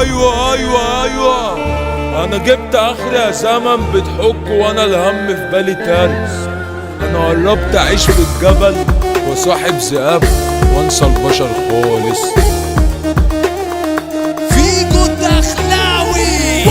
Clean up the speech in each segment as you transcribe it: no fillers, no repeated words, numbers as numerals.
ايوه ايوه ايوه، انا جبت اخر يا زمن بتحك وانا الهم في بالي تارس. انا قربت اعيش في الجبل وصاحب ذئاب وانسى البشر خالص. فيجو الدخلاوي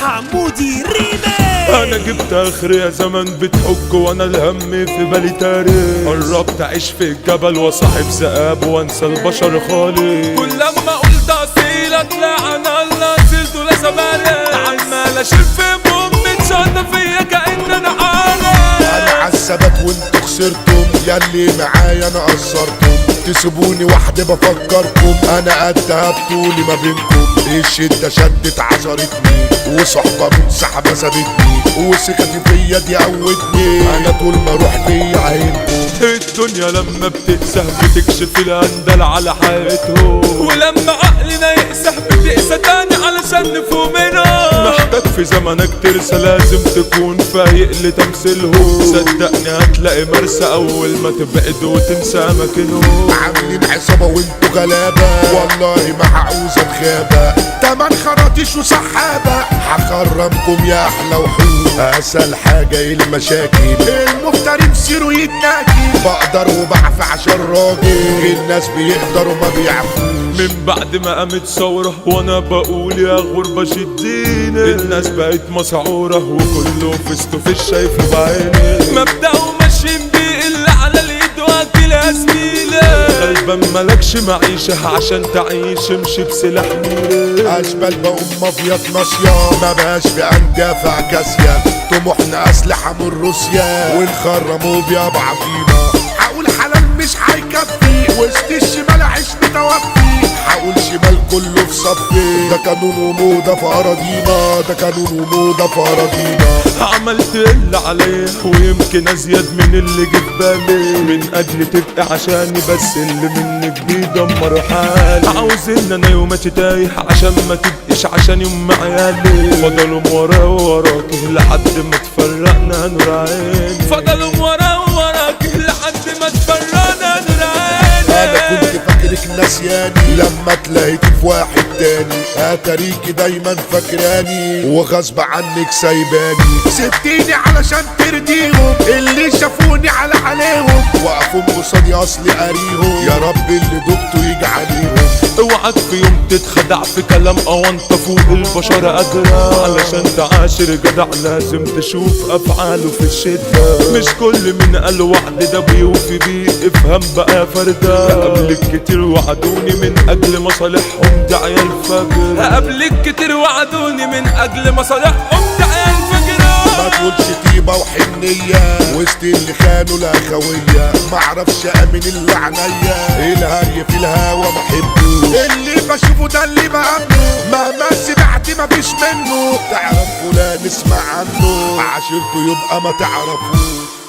حمودي ريمي. انا جبت اخر يا زمن بتحك وانا الهم في بالي تارس. قربت اعيش في الجبل وصاحب ذئاب وانسى البشر خالص. كل لما قلت اصيل اطلع انا الله زلت ولا زمالي. عمال اشيل في امي تشاطر فيا كأن انا عالم. انا عالثبات وانتوا خسرتم، ياللي معايا انا قصرتم. تسيبوني وحدي بفكركم، انا قدها بطولي ما بينكم. الشدة شدت عصرتني وصحبة منسحبة سابتني، وثقتي فيا دي قوتني. انا طول ما اروح ليا عينكم. الدنيا لما بتقسح بتكشف الاندل على حياتهم، ولما عقلنا يقسح بتقسى تاني علشان نفوق منهم. محتاج في زمنك ترسى لازم تكون فايق لتمثيلهم. صدقني هتلاقي مرسى اول ما تبعد وتنسى اماكنهم. عاملين عصابة وانتوا غلابة، والله ما هعوزة بخابة. تمن خراطيش وسحابة هكرمكم يا احلى وحوش. اسهل حاجة المشاكل، المفتري مصيره يتناكل. بقدر وبعفى عشان راجل، الناس بيقدروا ما بيعفوش. من بعد ما قامت ثورة وانا بقول يا غربة شدينا. الناس بقت مسعورة وكله فيستو في الشايف بعيني. مبدأه ماشيين بيه اللي على اليد واكل يا زميلة. غلبان ملكش معيشة عشان تعيش امشي بسلاح ميري. اشبال بقوم مافيات ناصية، ما بقاش في اندافع كاسية. طموحنا اسلحة من روسيا ونخرموا بيها بعضينا. هقول حلال مش هيكفي، وسط الشمال عيش متوفي. هقول شمال كله في صفي، ده قانون وموضة في اراضينا. ده قانون وموضة في اراضينا. عملت اللي عليا ويمكن ازيد من اللي جه في بالي. من اجل تبقى عشاني بس اللي منك بيدمر حالي. عاوز ان انا يوماتي تايه عشان ما تبقيش عشان يوم عيالي. فضلوا ورا وراك لحد ما تفرقنا نور عيني. فضلوا ورا وراك لحد ما تفرقنا نور عيني. انا كنت فاكرك ناسياني، لما تلاقيتي في واحد تاني. اتاريكي دايما فاكراني وغصب عنك سايباني. سبتيني علشان ترضيهم، اللي شافوني عليهم. وقفوا قصادي اصلي قاريهم، يا رب اللي دقته يجي عليهم. اوعك في يوم تتخدع في كلام او انت فوق البشر قادرة. علشان تعاشر جدع لازم تشوف افعاله في الشدة. مش كل من قال وعد ده بيوفي بيه، افهم بقى فردة. هقابلك كتير وعدوني من اجل مصالحهم ده عيال فجر. هقابلك كتير وعدوني من اجل مصالحهم ده عيال فجر. ما تقولش طيبة وحنية وسط اللي خانوا الاخوية. معرفش امن اللي عينيا، الهري في الهوا بحبه. اللي بشوفه ده اللي بأمنه، مهما سمعت مفيش منه. تعرف فلان اسمع عنه، عاشرته يبقى ما تعرفوش.